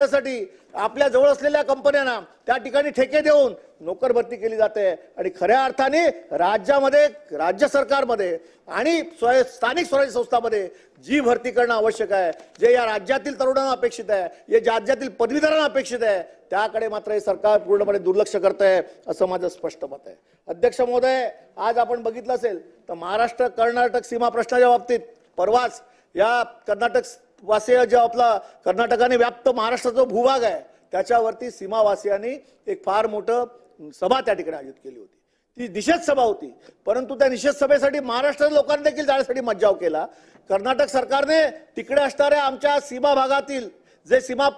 साठी आपल्या जवळ असलेल्या कंपन्यांना त्या ठिकाणी ठेके देऊन नोकर भरती केली जाते आणि खऱ्या अर्थाने राज्यामध्ये राज्य सरकारमध्ये आणि स्थानिक स्वराज्य संस्थांमध्ये जी भरती करणं आवश्यक आहे, जे या राज्यातील तरुणांना अपेक्षित आहे, जे राज्यातील पदवीधरांना अपेक्षित आहे, त्याकडे मात्र हे सरकार पूर्णपणे दुर्लक्ष करत आहे असं माझं स्पष्ट मत आहे। अध्यक्ष महोदय, आज आपण बघितलं असेल तर महाराष्ट्र कर्नाटक सीमा प्रश्नाच्या बाबतीत परवाच या कर्नाटक वासीय जो आपला कर्नाटकाने व्याप्त महाराष्ट्राचा भूभाग आहे त्याच्यावरती सीमावासियांनी एक फार मोठं सभा त्या ठिकाणी आयोजित केली होती। ती निषेध सभा होती, परंतु त्या निषेध सभेसाठी महाराष्ट्रातील लोकांनी देखील जाण्यासाठी मज्जाव केला। कर्नाटक सरकारने तिकडे असणाऱ्या आमच्या सीमा भागातील जे सीमा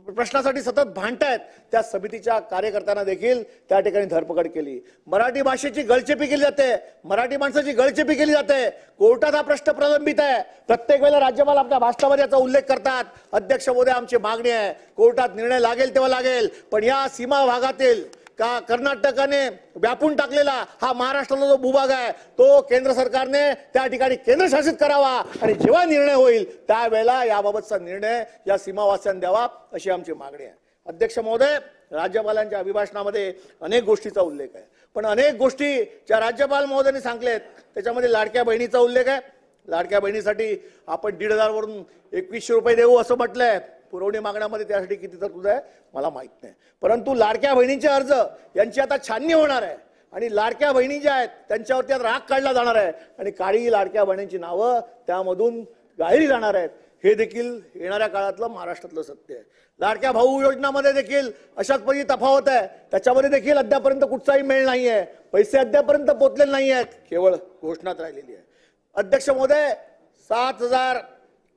प्रश्नासाठी सतत भांडतायत त्या समितीच्या कार्यकर्त्यांना देखील त्या ठिकाणी धरपकड केली। मराठी भाषेची गळचेपी केली जाते, मराठी माणसाची गळचेपी केली जाते। कोर्टात हा प्रश्न प्रलंबित आहे। प्रत्येक वेळेला राज्यपाल आपल्या भाषणामध्ये याचा उल्लेख करतात। अध्यक्ष महोदय, आमची मागणी आहे कोर्टात निर्णय लागेल तेव्हा लागेल, पण या सीमा भागातील का कर्नाटकाने व्यापून टाकलेला हा महाराष्ट्राचा जो भूभाग आहे तो केंद्र सरकारने त्या ठिकाणी केंद्रशासित करावा आणि जेव्हा निर्णय होईल त्यावेळेला याबाबतचा निर्णय या सीमावासियांना द्यावा अशी आमची मागणी आहे। अध्यक्ष महोदय, राज्यपालांच्या अभिभाषणामध्ये अनेक गोष्टीचा उल्लेख आहे, पण अनेक गोष्टी ज्या राज्यपाल महोदयांनी सांगितलेत त्याच्यामध्ये लाडक्या बहिणीचा उल्लेख आहे। लाडक्या बहिणीसाठी आपण 1,500 वरून 2100 रुपये देऊ असं म्हटलंय। पुरवणी मागण्यामध्ये त्यासाठी किती तरतूद आहे मला माहित नाही, परंतु लाडक्या बहिणींचे अर्ज यांची आता छाननी होणार आहे आणि लाडक्या बहिणी ज्या आहेत त्यांच्यावरती आता राग काढला जाणार आहे आणि काळी लाडक्या बहिणींची नावं त्यामधून गाळली जाणार आहेत। हे देखील येणाऱ्या काळातलं महाराष्ट्रातलं सत्य आहे। लाडक्या भाऊ योजनामध्ये देखील अशाच पद्धती तफावत आहे, त्याच्यामध्ये देखील अद्यापर्यंत कुठचाही मेळ नाही आहे, पैसे अद्यापर्यंत पोचलेले नाही आहेत, केवळ घोषणाच राहिलेली आहे। अध्यक्ष महोदय, 7,000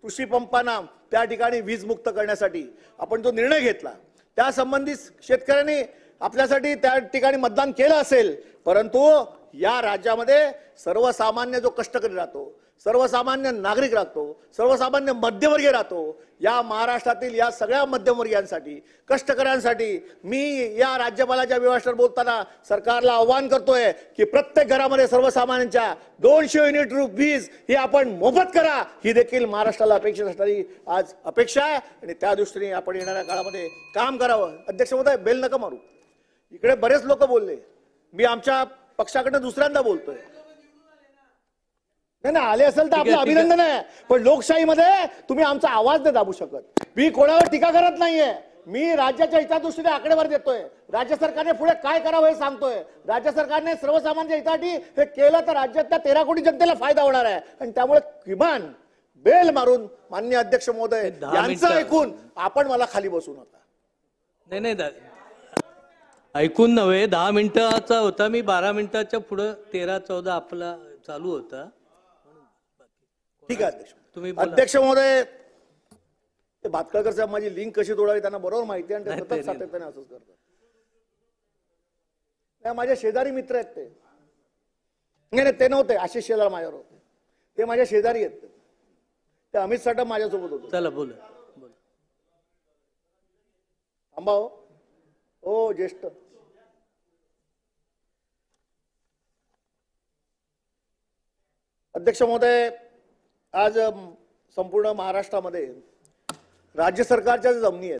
कृषी पंपांना त्या ठिकाणी वीज मुक्त करण्यासाठी आपण जो निर्णय घेतला त्या संबंधित शेतकऱ्यांनी आपल्यासाठी त्या ठिकाणी मतदान केलं असेल, परंतु या राज्यामध्ये सर्वसामान्य जो कष्टकरी राहतो, सर्वसामान्य नागरिक राहतो, सर्वसामान्य मध्यमवर्गीय राहतो, या महाराष्ट्रातील या सगळ्या मध्यमवर्गीयांसाठी कष्टकऱ्यांसाठी मी या राज्यपालाच्या अभिभाषणावर बोलताना सरकारला आव्हान करतोय की प्रत्येक घरामध्ये सर्वसामान्यांच्या 200 युनिट वीज ही आपण मोफत करा। ही देखील महाराष्ट्राला अपेक्षित असणारी आज अपेक्षा आहे आणि त्या दृष्टीने आपण येणाऱ्या काळामध्ये काम करावं। अध्यक्ष महोदय, बेल नका मारू, इकडे बरेच लोक बोलले, मी आमच्या पक्षाकडनं दुसऱ्यांदा बोलतोय। नाही आले असेल तर आपलं अभिनंदन आहे, पण लोकशाहीमध्ये तुम्ही आमचा आवाज नाही दाबू शकत। मी कोणावर टीका करत नाहीये, मी राज्याच्या हिता दृष्टीने आकडेवारी देतोय, राज्य सरकारने पुढे काय करावं हे सांगतोय। राज्य सरकारने सर्वसामान्य हितासाठी हे केलं तर राज्यातल्या 13 कोटी जनतेला फायदा होणार आहे आणि त्यामुळे किमान बेल मारून माननीय अध्यक्ष महोदय यांचं ऐकून आपण मला खाली बसू नका। नाही ऐकून नव्हे, 10 मिनिटाचा होता, मी 12 मिनिटाच्या पुढे 13-14 आपला चालू होता। ठीक आहे अध्यक्ष, तुम्ही अध्यक्ष महोदय, ते भातखळकर साहेब माझी लिंक कशी तोडावी त्यांना बरोबर माहिती आहे आणि ते सतत सातत्याने असंच करतात। माझे शेजारी मित्र आहेत ते, नाही ते नव्हते, आशिष शेलार माझ्यावर होते, ते माझ्या शेजारी आहेत, ते अमित साटम माझ्यासोबत होते। चला बोला थांबा हो ज्येष्ठ अध्यक्ष महोदय, आज संपूर्ण महाराष्ट्रामध्ये राज्य सरकारच्या जमिनी आहेत